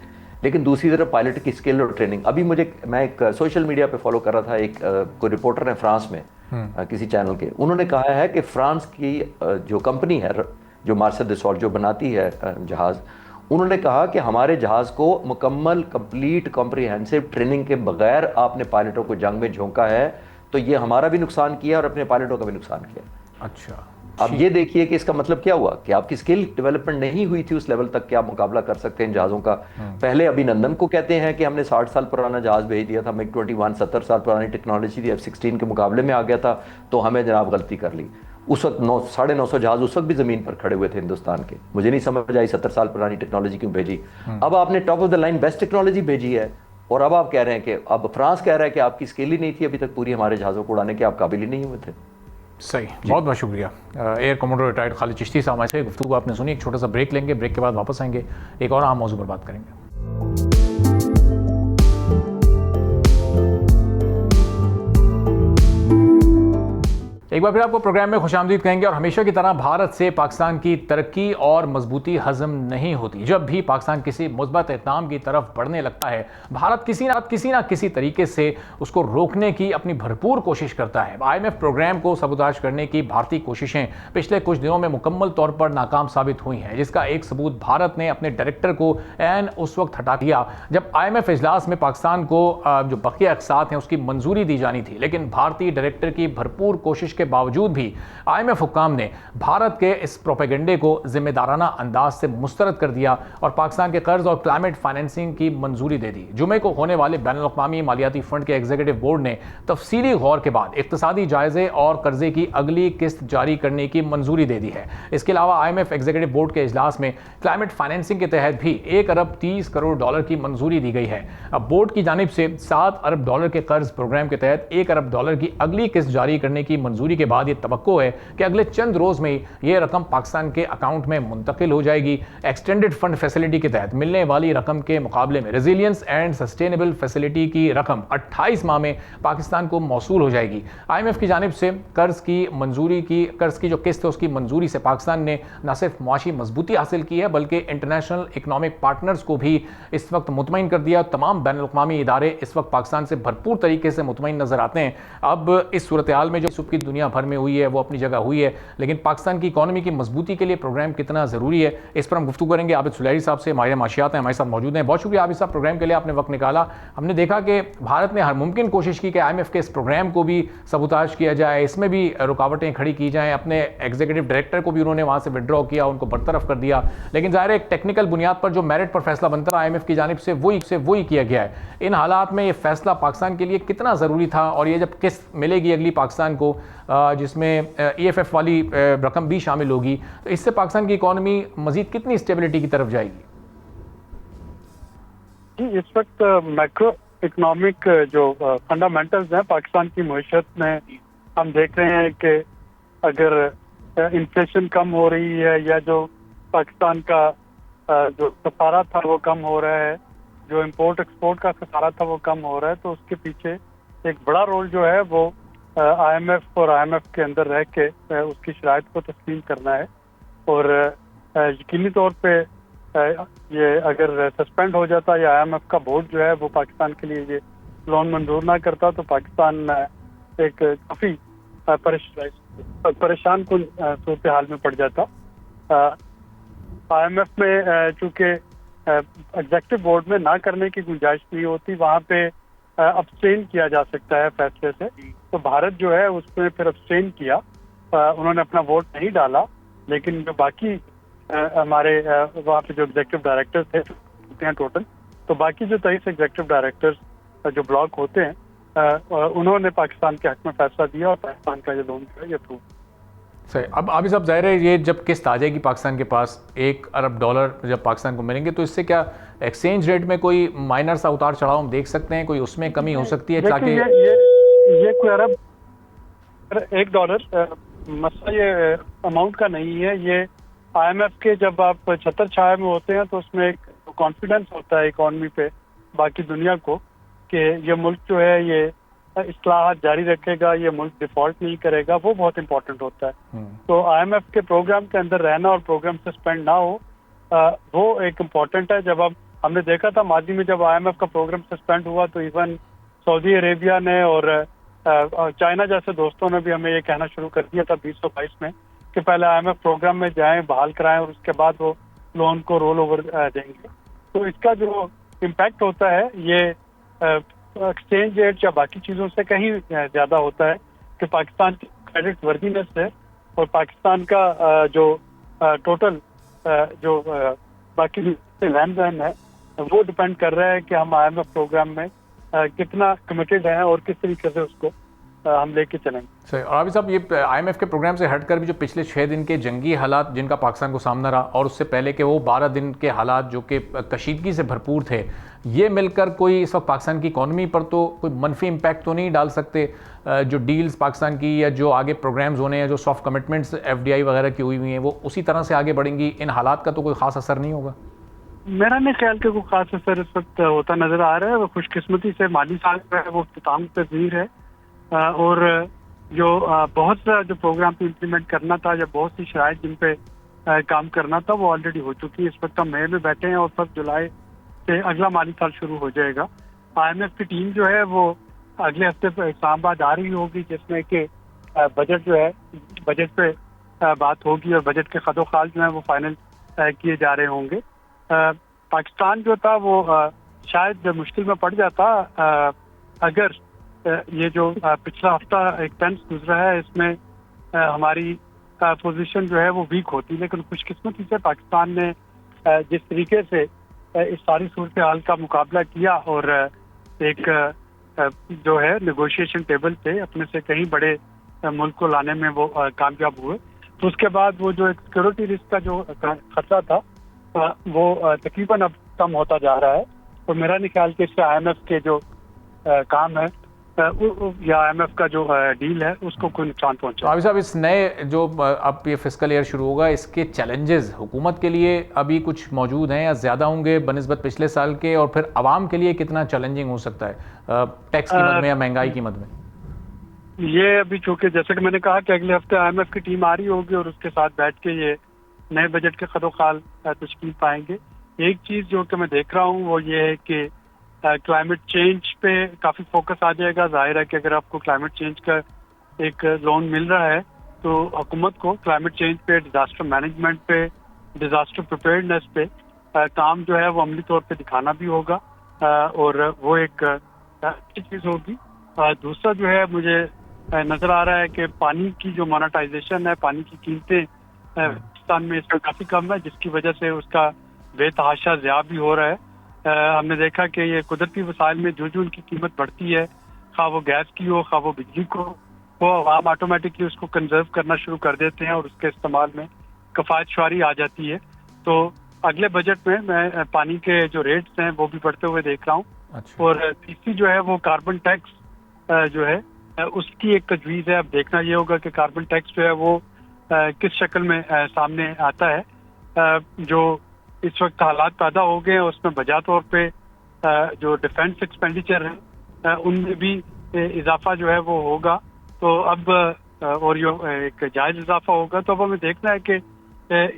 लेकिन दूसरी तरफ पायलट की स्किल और ट्रेनिंग। अभी मैं एक सोशल मीडिया पे फॉलो कर रहा था, एक कोई रिपोर्टर है फ्रांस में किसी चैनल के, उन्होंने कहा है कि फ्रांस की जो कंपनी है, जो मार्सेल दसॉल्ट जो बनाती है जहाज़, उन्होंने कहा कि हमारे जहाज को मुकम्मल, कंप्लीट, कॉम्प्रिहेंसिव ट्रेनिंग के बगैर आपने पायलटों को जंग में झोंका है, तो ये हमारा भी नुकसान किया और अपने पायलटों का भी नुकसान किया। अच्छा, अब ये देखिए कि इसका मतलब क्या हुआ कि आपकी स्किल डेवलपमेंट नहीं हुई थी उस लेवल तक कि आप मुकाबला कर सकते हैं जहाज़ों का। पहले अभिनंदन को कहते हैं कि हमने 60 साल पुराना जहाज भेज दिया था, MiG-21 70 साल पुरानी टेक्नोलॉजी थी, F-16 के मुकाबले में आ गया था, तो हमें जनाब गलती कर ली। उस वक्त 950 जहाज उस वक्त भी जमीन पर खड़े हुए थे हिंदुस्तान के। मुझे नहीं समझ आई 70 साल पुरानी टेक्नोलॉजी क्यों भेजी। अब आपने top of the line best technology भेजी है और अब आप कह रहे हैं कि अब फ्रांस कह रहा है कि आपकी स्किल ही नहीं थी अभी तक पूरी हमारे जहाज़ों को उड़ाने के, आप काबिल ही नहीं हुए थे। सही, बहुत बहुत शुक्रिया। Air commander retired Khalid Chishti साहब हमारे से गुफ्तगू आपने सुनी। एक छोटा सा ब्रेक लेंगे, ब्रेक के बाद वापस आएंगे, एक और अहम मौजू पर बात करेंगे। एक बार फिर आपको प्रोग्राम में खुशामदीद कहेंगे और हमेशा की तरह भारत से पाकिस्तान की तरक्की और मजबूती हजम नहीं होती। जब भी पाकिस्तान किसी मुस्बत इक़दाम की तरफ बढ़ने लगता है, भारत किसी ना किसी तरीके से उसको रोकने की अपनी भरपूर कोशिश करता है। IMF प्रोग्राम को सबूताज करने की भारतीय कोशिशें पिछले कुछ दिनों में मुकम्मल तौर पर नाकाम साबित हुई हैं, जिसका एक सबूत भारत ने अपने डायरेक्टर को ऐन उस वक्त हटा दिया जब IMF इजलास में पाकिस्तान को जो बकिया अक़सात हैं उसकी मंजूरी दी जानी थी। लेकिन भारतीय डायरेक्टर की भरपूर कोशिश के बावजूद भी IMF हुक्काम ने भारत के इस प्रोपेगेंडे को जिम्मेदाराना अंदाज से मुस्तरद कर दिया और पाकिस्तान के कर्ज और क्लाइमेट फाइनेंसिंग की मंजूरी दे दी। जुमे को होने वाले बैनुल-अक़वामी मालियाती फंड के एग्जीक्यूटिव बोर्ड ने तफसीली गौर के बाद इक़्तिसादी जायजे और कर्जे की अगली किस्त जारी करने की मंजूरी दे दी है। इसके अलावा IMF एग्जीक्यूटिव बोर्ड के इजलास में क्लाइमेट फाइनेंसिंग के तहत भी $1 अरब 30 करोड़ की मंजूरी दी गई है। अब बोर्ड की जानिब से $7 अरब के कर्ज प्रोग्राम के तहत $1 अरब की अगली किस्त जारी करने की मंजूरी के बाद ये तवक्को है कि अगले चंद रोज में ये रकम पाकिस्तान के अकाउंट में मुंतकिल हो जाएगी। एक्सटेंडेड फंड फैसिलिटी के तहत मिलने वाली रकम के मुकाबले में रेजिलियंस एंड सस्टेनेबल फैसिलिटी की रकम 28 माह में पाकिस्तान को मौसूल हो जाएगी। IMF की जानिब से कर्ज की जो किस्त है उसकी मंजूरी से पाकिस्तान ने न सिर्फ मुआशी मजबूती हासिल की है बल्कि इंटरनेशनल इकनॉमिक पार्टनर्स को भी इस वक्त मुतमईन कर दिया। तमाम बैनुल-अक़वामी इदारे इस वक्त पाकिस्तान से भरपूर तरीके से मुतमईन नजर आते हैं। अब इस सूरत हाल में जो सुबह की दुनिया दुनिया भर में हुई है वो अपनी जगह हुई है, लेकिन पाकिस्तान की इकॉनमी की मजबूती के लिए प्रोग्राम कितना ज़रूरी है, इस पर हम गुफ्तगू करेंगे। आबिद सुलैरी साहब से माहिर माशियात हैं हमारे साथ मौजूद हैं। बहुत शुक्रिया आबिद साहब, प्रोग्राम के लिए आपने वक्त निकाला। हमने देखा कि भारत ने हर मुमकिन कोशिश की कि IMF के इस प्रोग्राम को भी सबूताज किया जाए, इसमें भी रुकावटें खड़ी की जाएँ। अपने एग्जीक्यूटिव डायरेक्टर को भी उन्होंने वहाँ से विड्रॉ किया, उनको बरतरफ कर दिया, लेकिन ज़ाहिर है एक टेक्निकल बुनियाद पर जो मेरिट पर फैसला बनता है IMF की जानिब से वही किया गया है। इन हालात में ये फैसला पाकिस्तान के लिए कितना ज़रूरी था, और ये जब किस्त मिलेगी अगली पाकिस्तान को जिसमें EFF वाली रकम भी शामिल होगी, तो इससे पाकिस्तान की इकॉनमी मजीद कितनी स्टेबिलिटी की तरफ जाएगी? जी, इस वक्त मैक्रो इकोनॉमिक जो फंडामेंटल्स हैं पाकिस्तान की मईशत में, हम देख रहे हैं कि अगर इन्फ्लेशन कम हो रही है या जो पाकिस्तान का जो खसारा था वो कम हो रहा है, जो इम्पोर्ट एक्सपोर्ट का खसारा था वो कम हो रहा है, तो उसके पीछे एक बड़ा रोल जो है वो IMF और IMF के अंदर रह के उसकी शराइत को तस्लीम करना है। और यकीनी तौर पे ये अगर सस्पेंड हो जाता या IMF का बोर्ड जो है वो पाकिस्तान के लिए ये लोन मंजूर ना करता, तो पाकिस्तान एक काफ़ी परेशान कुन सूरत हाल में पड़ जाता। IMF में चूँकि एग्जेक्टिव बोर्ड में ना करने की गुंजाइश नहीं होती, वहाँ पे अब्सटेन किया जा सकता है फैसले से, तो भारत जो है उसमें फिर अब्सटेन किया, उन्होंने अपना वोट नहीं डाला, लेकिन जो बाकी हमारे वहाँ पे जो एग्जेक्टिव डायरेक्टर्स थे टोटल, तो बाकी जो 23 एग्जेक्टिव डायरेक्टर्स जो ब्लॉक होते हैं उन्होंने पाकिस्तान के हक में फैसला दिया और पाकिस्तान का ये लोन जो है ये अप्रूव। सही। अब अभी सब जाहिर है ये जब किस्त आ जाएगी पाकिस्तान के पास, $1 अरब जब पाकिस्तान को मिलेंगे, तो इससे क्या एक्सचेंज रेट में कोई माइनर सा उतार चढ़ाव हम देख सकते हैं, कोई उसमें कमी हो सकती है? ताकि ये कोई अरब $1 मसला ये अमाउंट का नहीं है। ये IMF के जब आप छतर छाया में होते हैं तो उसमें एक कॉन्फिडेंस होता है इकॉनमी पे बाकी दुनिया को कि ये मुल्क जो है ये इस्लाहात जारी रखेगा, ये मुल्क डिफॉल्ट नहीं करेगा, वो बहुत इंपॉर्टेंट होता है। तो IMF के प्रोग्राम के अंदर रहना और प्रोग्राम सस्पेंड ना हो वो एक इम्पॉर्टेंट है। जब हमने देखा था माजी में जब IMF का प्रोग्राम सस्पेंड हुआ तो इवन सऊदी अरेबिया ने और चाइना जैसे दोस्तों ने भी हमें ये कहना शुरू कर दिया था 2022 में कि पहले IMF प्रोग्राम में जाएं, बहाल कराएं और उसके बाद वो लोन को रोल ओवर देंगे। तो इसका जो इम्पैक्ट होता है ये एक्सचेंज रेट या बाकी चीज़ों से कहीं ज़्यादा होता है कि पाकिस्तान की क्रेडिट वर्दीनेस है और पाकिस्तान का जो टोटल जो बाकी लेन देन है वो डिपेंड कर रहा है कि हम IMF प्रोग्राम में कितना कमिटेड हैं और किस तरीके से उसको हम लेके चलेंगे। सही। और अभी साहब ये IMF के प्रोग्राम से हटकर भी जो पिछले 6 दिन के जंगी हालात जिनका पाकिस्तान को सामना रहा और उससे पहले के वो 12 दिन के हालात जो कि कशीदगी से भरपूर थे, ये मिलकर कोई इस वक्त पाकिस्तान की इकॉनमी पर तो कोई मनफी इम्पैक्ट तो नहीं डाल सकते? जो डील्स पाकिस्तान की या जो आगे प्रोग्राम्स होने हैं, जो सॉफ्ट कमिटमेंट्स FDI वगैरह की हुई हैं, वो उसी तरह से आगे बढ़ेंगी, इन हालात का तो कोई ख़ास असर नहीं होगा? मेरा नहीं ख्याल कि कोई खास असर इस वक्त होता नजर आ रहा है। वो खुशकिस्मती से माली साल जो है वो इख्तिताम पज़ीर है और जो बहुत सा जो प्रोग्राम पे इम्प्लीमेंट करना था या बहुत सी शराइत जिन पे काम करना था वो ऑलरेडी हो चुकी है। इस वक्त हम मई में बैठे हैं और 1 जुलाई से अगला माली साल शुरू हो जाएगा। IMF की टीम जो है वो अगले हफ्ते पर इस्लामाबाद आ रही होगी जिसमें कि बजट जो है बजट पे बात होगी और बजट के खदोखाल जो है वो फाइनल किए जा रहे होंगे। पाकिस्तान जो था वो शायद मुश्किल में पड़ जाता अगर ये जो पिछला हफ्ता एक टेंस गुजरा है इसमें हमारी पोजीशन जो है वो वीक होती, लेकिन खुशकिस्मती से पाकिस्तान ने जिस तरीके से इस सारी सूरत हाल का मुकाबला किया और एक जो है नेगोशिएशन टेबल पे अपने से कहीं बड़े मुल्क को लाने में वो कामयाब हुए, तो उसके बाद वो जो एक सिक्योरिटी रिस्क का जो खतरा था वो तकरीबन अब कम होता जा रहा है। और मेरा नहीं ख्याल कि इससे IMF के जो काम है या IMF का जो डील है उसको कोई नुकसान पहुंचा। अभी साहब इस नए जो अब ये फिस्कल ईयर शुरू होगा, इसके चैलेंजेस हुकूमत के लिए अभी कुछ मौजूद हैं या ज़्यादा होंगे बनिस्बत पिछले साल के, और फिर आवाम के लिए कितना चैलेंजिंग हो सकता है टैक्स की मद में या महंगाई की मद में? ये अभी चूँकि जैसे कि मैंने कहा कि अगले हफ्ते IMF की टीम आ रही होगी और उसके साथ बैठ के ये नए बजट के खदोखाल तश्कील पाएंगे। एक चीज़ जो कि मैं देख रहा हूँ वो ये है कि क्लाइमेट चेंज पे काफ़ी फोकस आ जाएगा। जाहिर है कि अगर आपको क्लाइमेट चेंज का एक लोन मिल रहा है, तो हुकूमत को क्लाइमेट चेंज पे, डिजास्टर मैनेजमेंट पे, डिजास्टर प्रिपेयर्डनेस पे काम जो है वो अमली तौर पे दिखाना भी होगा, और वो एक अच्छी चीज़ होगी। दूसरा जो है मुझे नज़र आ रहा है कि पानी की जो मोनेटाइजेशन है, पानी की कीमतें पाकिस्तान में इसका काफ़ी कम है, जिसकी वजह से उसका बेतहाशा ज़्यादा भी हो रहा है। हमने देखा कि ये कुदरती वसाइल में जो जो उनकी कीमत बढ़ती है, खा वो गैस की हो, खा वो बिजली को, वो आवाम ऑटोमेटिकली उसको कंजर्व करना शुरू कर देते हैं और उसके इस्तेमाल में कफ़ायत शुआरी आ जाती है। तो अगले बजट में मैं पानी के जो रेट्स हैं वो भी बढ़ते हुए देख रहा हूँ। अच्छा। और तीसरी जो है वो कार्बन टैक्स जो है उसकी एक तजवीज़ है। अब देखना ये होगा कि कार्बन टैक्स जो है वो किस शक्ल में सामने आता है। जो इस वक्त हालात पैदा हो गए हैं उसमें बजा तौर पे जो डिफेंस एक्सपेंडिचर है उनमें भी इजाफा जो है वो होगा। तो अब और यो एक जायज़ इजाफा होगा। तो अब हमें देखना है कि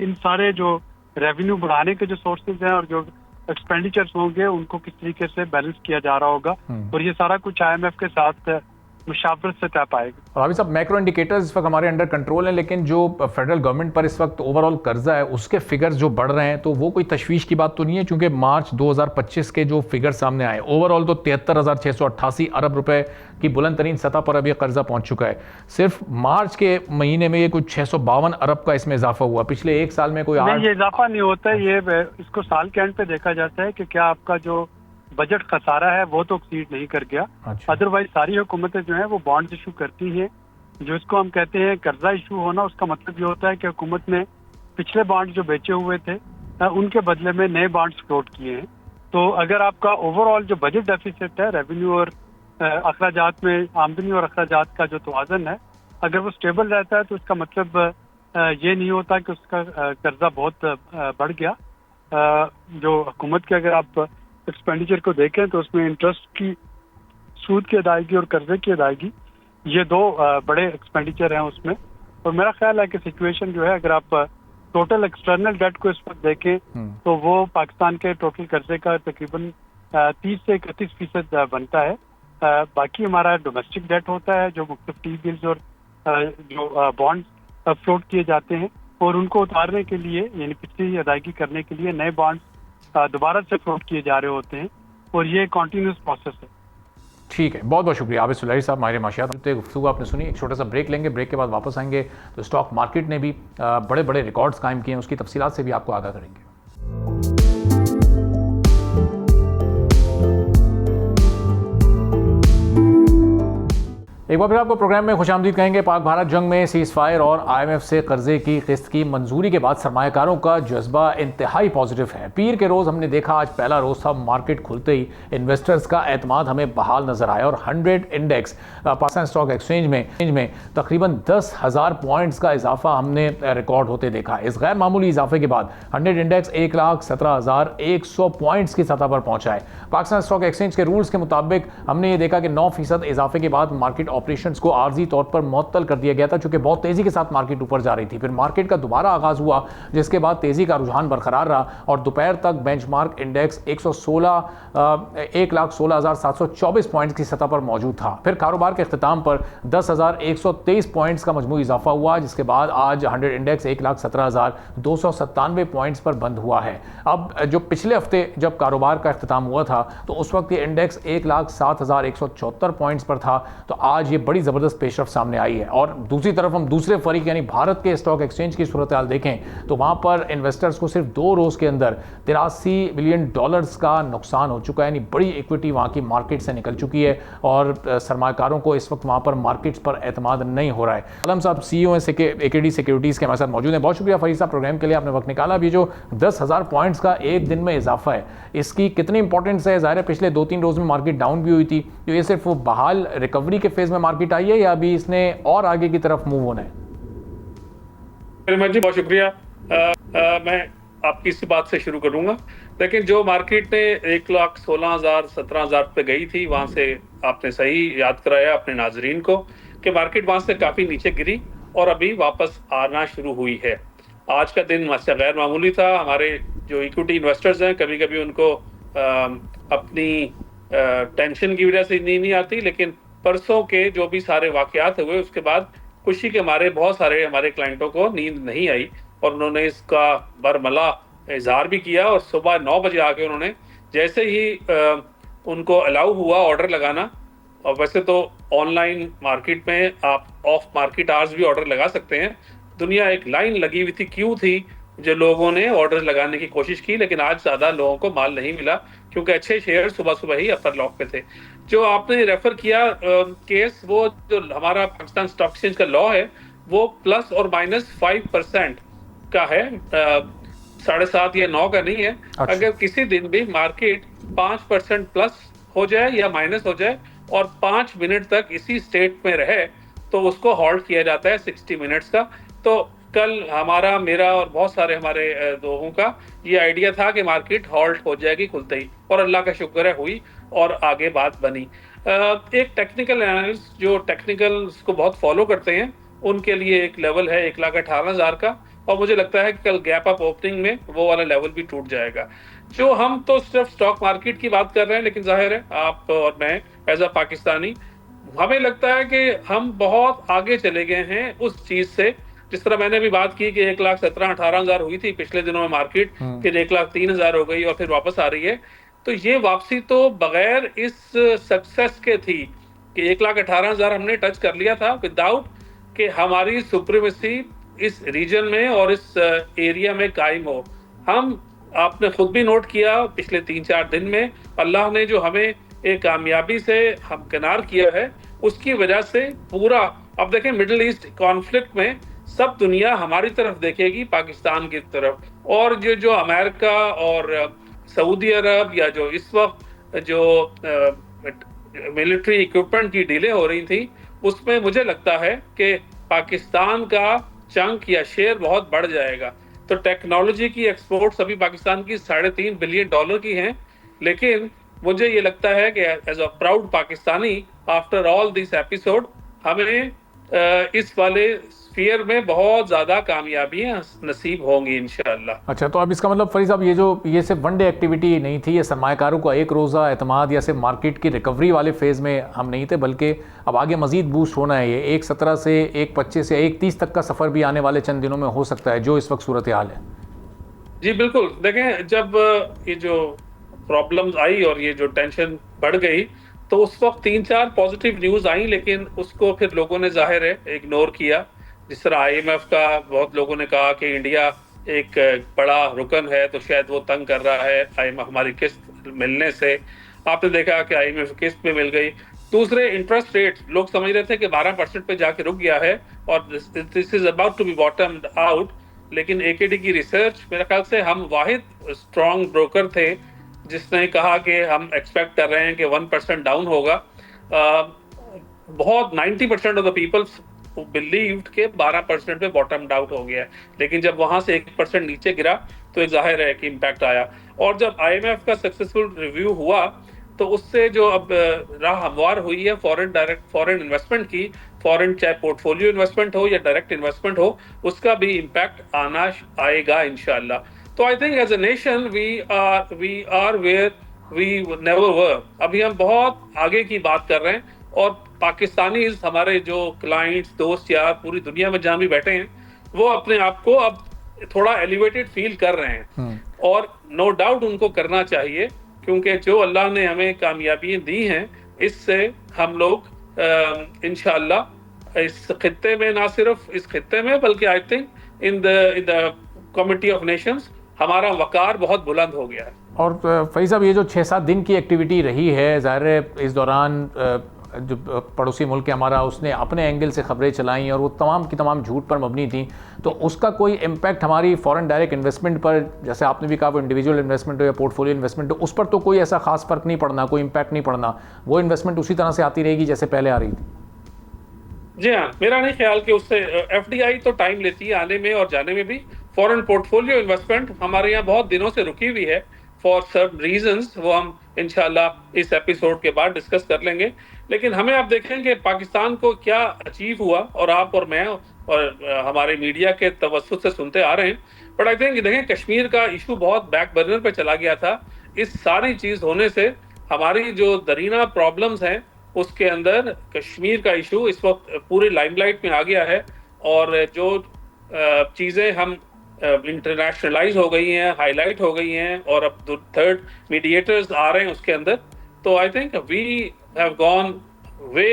इन सारे जो रेवेन्यू बढ़ाने के जो सोर्सेज हैं और जो एक्सपेंडिचर्स होंगे उनको किस तरीके से बैलेंस किया जा रहा होगा, और ये सारा कुछ IMF के साथ मुशावरत से तय पाएगा। और अभी सब मैक्रो इंडिकेटर्स इस वक्त हमारे अंडर कंट्रोल हैं, लेकिन जो फेडरल गवर्नमेंट पर इस वक्त ओवरऑल कर्जा है उसके फिगर्स जो बढ़ रहे हैं, तो वो कोई तशवीश की बात तो नहीं है, क्योंकि मार्च 2025 के जो फिगर सामने आए ओवरऑल तो 73,688 अरब रुपए की बुलंद तरीन सतह पर अभी कर्जा पहुंच चुका है। सिर्फ मार्च के महीने में ये कुछ 652 अरब का इसमें इजाफा हुआ। पिछले एक साल में कोई ये इजाफा नहीं होता है, ये इसको साल के एंड पे देखा जाता है कि क्या आपका जो बजट खसारा है वो तो एक्सीड नहीं कर गया। अच्छा। अदरवाइज सारी हुकूमतें जो है वो बॉन्ड्स इशू करती हैं, जो इसको हम कहते हैं कर्जा इशू होना। उसका मतलब ये होता है कि हुकूमत ने पिछले बॉन्ड जो बेचे हुए थे उनके बदले में नए बॉन्ड्स फ्लोट किए हैं। तो अगर आपका ओवरऑल जो बजट डेफिसिट है, रेवेन्यू और अखराजात में, आमदनी और अखराजात का जो तवाज़न है, अगर वो स्टेबल रहता है तो इसका मतलब ये नहीं होता कि उसका कर्जा बहुत बढ़ गया। जो हुकूमत के अगर आप एक्सपेंडिचर को देखें तो उसमें इंटरेस्ट की, सूद की अदायगी और कर्जे की अदायगी, ये दो बड़े एक्सपेंडिचर हैं उसमें। और मेरा ख्याल है कि सिचुएशन जो है, अगर आप टोटल एक्सटर्नल डेट को इस वक्त देखें तो वो पाकिस्तान के टोटल कर्जे का तकरीबन 30 से 31% बनता है। बाकी हमारा डोमेस्टिक डेट होता है, जो मुख्तलिफ टी बिल्स और जो बॉन्ड्स फ्लोट किए जाते हैं, और उनको उतारने के लिए यानी पिछली अदायगी करने के लिए नए बॉन्ड्स दोबारा से फ्लोट किए जा रहे होते हैं, और ये कॉन्टिन्यूस प्रोसेस है। ठीक है, बहुत बहुत शुक्रिया आबिद सुलैही साहब, माहिर माशियात। गुफ्तगू आपने सुनी। एक छोटा सा ब्रेक लेंगे, ब्रेक के बाद वापस आएंगे तो स्टॉक मार्केट ने भी बड़े बड़े रिकॉर्ड्स कायम किए हैं, उसकी तफसीलात से भी आपको आगाह करेंगे। एक बार फिर आपको प्रोग्राम में खुशामदीद कहेंगे। पाक भारत जंग में सीज फायर और IMF से कर्जे की किस्त की मंजूरी के बाद सरमायाकारों का जज्बा इंतहाई पॉजिटिव है। पीर के रोज़ हमने देखा, आज पहला रोज़ था, मार्केट खुलते ही इन्वेस्टर्स का एतमाद हमें बहाल नजर आया और 100 इंडेक्स पाकिस्तान स्टॉक एक्सचेंज में तकरीबन 10,000 पॉइंट्स का इजाफा हमने रिकॉर्ड होते देखा। इस गैर मामूली इजाफे के बाद 100 इंडेक्स 1,17,100 पॉइंट्स की सतह पर पहुंचा है। पाकिस्तान स्टॉक एक्सचेंज के रूल्स के मुताबिक हमने ये देखा कि 9% इजाफे के बाद मार्केट ऑपरेशंस को आर्जी तौर पर मुअत्तल कर दिया गया था, चूंकि बहुत तेजी के साथ मार्केट ऊपर जा रही थी। फिर मार्केट का दोबारा आगाज हुआ, जिसके बाद तेजी का रुझान बरकरार रहा और दोपहर तक बेंचमार्क इंडेक्स 1,16,724 पॉइंट्स की सतह पर मौजूद था। फिर कारोबार के अख्तिताम पर 10,123 पॉइंट्स का मजमूई इजाफा हुआ, जिसके बाद आज 100 इंडेक्स 1,17,297 पॉइंट्स पर बंद हुआ है। अब जो पिछले हफ्ते जब कारोबार का अख्तिताम हुआ था तो उस वक्त ये इंडेक्स 1,07,174 पॉइंट्स पर था। तो आज ये बड़ी ज़बरदस्त पेशरफ सामने आई है। और दूसरी तरफ हम दूसरे फरीक यानी भारत के स्टॉक एक्सचेंज की सूरत हाल देखें तो वहाँ पर इन्वेस्टर्स को सिर्फ 2 रोज़ के अंदर $83 बिलियन का नुकसान हो चुका है, यानी बड़ी इक्विटी वहाँ की मार्केट से निकल चुकी है और सरमाकारों को इस वक्त वहाँ पर मार्केट्स पर एतमाद नहीं हो रहा है। आलम साहब CEO हैं AKD सिक्योरिटीज़ के हमारे साथ मौजूद हैं। बहुत शुक्रिया फरीद साहब, प्रोग्राम के लिए आपने वक्त निकाला। अभी जो 10,000 पॉइंट्स का एक दिन में इजाफा है, इसकी कितनी इंपॉर्टेंस है? ज़ाहिर है पिछले 2-3 रोज़ में मार्केट डाउन भी हुई थी, तो ये सिर्फ वो बहाल रिकवरी के फेज़ में मार्केट आई है या अभी इसने और आगे की तरफ मूव होना है? जी बहुत शुक्रिया। मैं आपकी इसी बात से शुरू करूंगा। लेकिन जो मार्केट ने 1,16,000 17,000 पे गई थी, वहां से आपने सही याद कराया अपने नाजरीन को कि मार्केट वहां से काफी नीचे गिरी और अभी वापस आना शुरू हुई है। आज का दिन गैर मामूली था। हमारे जो इक्विटी इन्वेस्टर्स हैं, कभी कभी उनको अपनी टेंशन की वजह से नींद नहीं आती, लेकिन परसों के जो भी सारे वाकयात हुए उसके बाद खुशी के मारे बहुत सारे हमारे क्लाइंटों को नींद नहीं आई और उन्होंने इसका बरमला इजहार भी किया। और सुबह 9 बजे आके उन्होंने जैसे ही उनको अलाउ हुआ ऑर्डर लगाना, और वैसे तो ऑनलाइन मार्केट में आप ऑफ मार्केट आवर्स भी ऑर्डर लगा सकते हैं, दुनिया एक लाइन लगी हुई थी, क्यू थी, जो लोगों ने ऑर्डर लगाने की कोशिश की, लेकिन आज ज्यादा लोगों को माल नहीं मिला क्योंकि अच्छे शेयर सुबह सुबह ही अपर लॉक पे थे। जो आपने रेफर किया केस, वो जो हमारा पाकिस्तान स्टॉक एक्सचेंज का लॉ है वो प्लस और माइनस 5% का है, 7.5 या 9 का नहीं है। अच्छा। अगर किसी दिन भी मार्केट 5% प्लस हो जाए या माइनस हो जाए और 5 मिनट तक इसी स्टेट में रहे तो उसको हॉल्ट किया जाता है 60 मिनट्स का। तो कल हमारा, मेरा और बहुत सारे हमारे लोगों का ये आइडिया था कि मार्केट हॉल्ट हो जाएगी खुलते ही, और अल्लाह का शुक्र है हुई और आगे बात बनी। एक टेक्निकल एनालिस्ट जो टेक्निकल्स को बहुत फॉलो करते हैं उनके लिए एक लेवल है 1,18,000 का, और मुझे लगता है कि कल गैप अप ओपनिंग में वो वाला लेवल भी टूट जाएगा। जो हम तो सिर्फ स्टॉक मार्केट की बात कर रहे हैं, लेकिन जाहिर है आप और मैं एज अ पाकिस्तानी, हमें लगता है कि हम बहुत आगे चले गए हैं उस चीज से। जिस तरह मैंने भी बात की कि 1,17,000-18,000 हुई थी पिछले दिनों में मार्केट, फिर 1,03,000 हो गई और फिर वापस आ रही है। तो ये वापसी तो बगैर इस सक्सेस के थी कि 1,18,000 हमने टच कर लिया था विदाउट कि हमारी सुप्रीमेसी इस रीजन में और इस एरिया में कायम हो। हम, आपने खुद भी नोट किया पिछले 3-4 दिन में अल्लाह ने जो हमें एक कामयाबी से हमकिनार किया है, उसकी वजह से पूरा, अब देखें मिडिल ईस्ट कॉन्फ्लिक्ट में सब दुनिया हमारी तरफ देखेगी, पाकिस्तान की तरफ। और जो अमेरिका और सऊदी अरब या जो इस वक्त जो मिलिट्री इक्विपमेंट की डीले हो रही थी, उसमें मुझे लगता है कि पाकिस्तान का चंक या शेयर बहुत बढ़ जाएगा। तो टेक्नोलॉजी की एक्सपोर्ट्स अभी पाकिस्तान की $3.5 बिलियन की हैं, लेकिन मुझे ये लगता है कि as a proud Pakistani after all this episode हमें इस वाले स्फीयर में बहुत ज्यादा कामयाबियां नसीब होंगी इंशाअल्लाह। अच्छा, तो अब इसका मतलब फरीद साहब ये सिर्फ वन डे एक्टिविटी नहीं थी, ये सरमायाकारों का एक रोज़ा एतमाद या सिर्फ मार्केट की रिकवरी वाले फेज़ में हम नहीं थे, बल्कि अब आगे मजीद बूस्ट होना है। ये 1.17 से 1.25 या 1.30 तक का सफ़र भी आने वाले चंद दिनों में हो सकता है, जो इस वक्त सूरत हाल है। जी बिल्कुल, देखें जब ये जो प्रॉब्लम्स आई और ये जो टेंशन बढ़ गई तो उस वक्त 3-4 पॉजिटिव न्यूज़ आई, लेकिन उसको फिर लोगों ने जाहिर है इग्नोर किया। जिस तरह IMF का बहुत लोगों ने कहा कि इंडिया एक बड़ा रुकन है तो शायद वो तंग कर रहा है IMF हमारी किस्त मिलने से। आपने देखा कि IMF किस्त में मिल गई। दूसरे, इंटरेस्ट रेट लोग समझ रहे थे कि 12% पे जाके रुक गया है और this is about to be bottomed out, लेकिन AKD की रिसर्च, मेरे ख्याल से हम वाहिद स्ट्रॉन्ग ब्रोकर थे जिसने कहा कि हम एक्सपेक्ट कर रहे हैं कि 1% डाउन होगा। बहुत 90% ऑफ द पीपल्स बिलीव्ड के 12% पे बॉटम आउट हो गया है, लेकिन जब वहां से 1% नीचे गिरा तो एक जाहिर है कि इम्पैक्ट आया। और जब IMF का सक्सेसफुल रिव्यू हुआ तो उससे जो अब राह हमवार हुई है फॉरेन इन्वेस्टमेंट की, फॉरेन चाहे पोर्टफोलियो इन्वेस्टमेंट हो या डायरेक्ट इन्वेस्टमेंट हो, उसका भी इम्पैक्ट आएगा इंशाल्लाह। तो I think as a nation we are where we never were. अभी हम बहुत आगे की बात कर रहे हैं और पाकिस्तानी हमारे जो क्लाइंट्स, दोस्त, यार पूरी दुनिया में जहां भी बैठे हैं वो अपने आप को अब थोड़ा एलिवेटेड फील कर रहे हैं, और नो डाउट उनको करना चाहिए क्योंकि जो अल्लाह ने हमें कामयाबियां दी हैं इससे हम लोग इंशाअल्लाह इस खित्ते में, ना सिर्फ इस खित्ते में बल्कि I think in the committee of Nations हमारा वकार बहुत बुलंद हो गया है। और फरीद साहब, ये जो 6-7 दिन की एक्टिविटी रही है, ज़ाहिर है इस दौरान जो पड़ोसी मुल्क है हमारा, उसने अपने एंगल से खबरें चलाई और वो तमाम की तमाम झूठ पर मबनी थी, तो उसका कोई इम्पैक्ट हमारी फॉरेन डायरेक्ट इन्वेस्टमेंट पर, जैसे आपने भी कहा वो इंडिविजुअल इन्वेस्टमेंट हो या पोर्टफोलियो इन्वेस्टमेंट हो, उस पर तो कोई ऐसा खास फर्क नहीं पड़ना, कोई इम्पैक्ट नहीं पड़ना, वो इन्वेस्टमेंट उसी तरह से आती रहेगी जैसे पहले आ रही थी? जी हाँ, मेरा नहीं ख्याल कि उससे FDI तो टाइम लेती है आने में और जाने में भी। फॉरेन पोर्टफोलियो इन्वेस्टमेंट हमारे यहाँ बहुत दिनों से रुकी हुई है फॉर सर्टेन रीजंस, वो हम इंशाल्लाह इस एपिसोड के बाद डिस्कस कर लेंगे। लेकिन हमें आप देखें कि पाकिस्तान को क्या अचीव हुआ, और आप और मैं और हमारे मीडिया के तवज्जुह से सुनते आ रहे हैं। बट आई थिंक देखें, कश्मीर का इशू बहुत बैक बर्नर पे चला गया था। इस सारी चीज होने से हमारी जो दरीना प्रॉब्लम्स हैं उसके अंदर कश्मीर का इशू इस वक्त पूरे लाइमलाइट में आ गया है, और जो चीज़ें हम इंटरनेशनलाइज हो गई हैं, हाईलाइट हो गई हैं, और अब थर्ड मीडिएटर्स आ रहे हैं उसके अंदर, तो I think we have gone way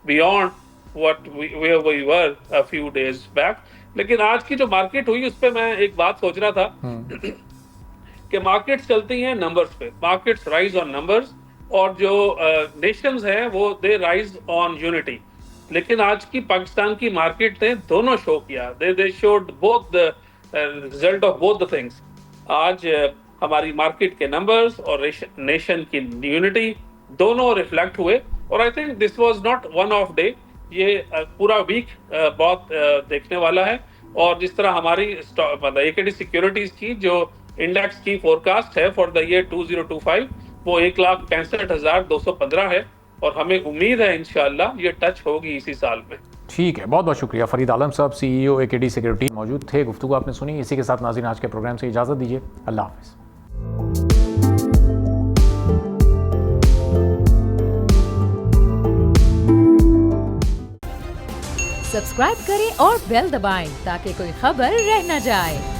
beyond what we were a few days back. लेकिन आज की जो मार्केट हुई उस पर मैं एक बात सोच रहा था कि मार्केट्स चलती हैं नंबर्स पे, मार्केट्स राइज ऑन नंबर्स, और जो नेशंस हैं वो दे राइज ऑन यूनिटी। लेकिन आज की पाकिस्तान की मार्केट ने दोनों शो किया, they showed both the result of both the things. आज हमारी मार्केट के नंबर्स और नेशन की यूनिटी दोनों रिफ्लेक्ट हुए, और I think this was not one of day, ये पूरा वीक बहुत देखने वाला है। और जिस तरह हमारी मतलब एकेडी सिक्योरिटीज की जो इंडेक्स की फोरकास्ट है फॉर द ईयर 2025 वो 1,65,215 है, और हमें उम्मीद है इंशाल्लाह ये टच होगी इसी साल में। ठीक है, बहुत बहुत शुक्रिया। फरीद आलम साहब, CEO AKD सिक्योरिटी मौजूद थे, गुफ्तगू आपने सुनी। इसी के साथ नाज़रीन आज के प्रोग्राम से इजाज़त दीजिए। अल्लाह हाफ़िज़। सब्सक्राइब करें और बेल दबाएं ताकि कोई खबर रह न जाए।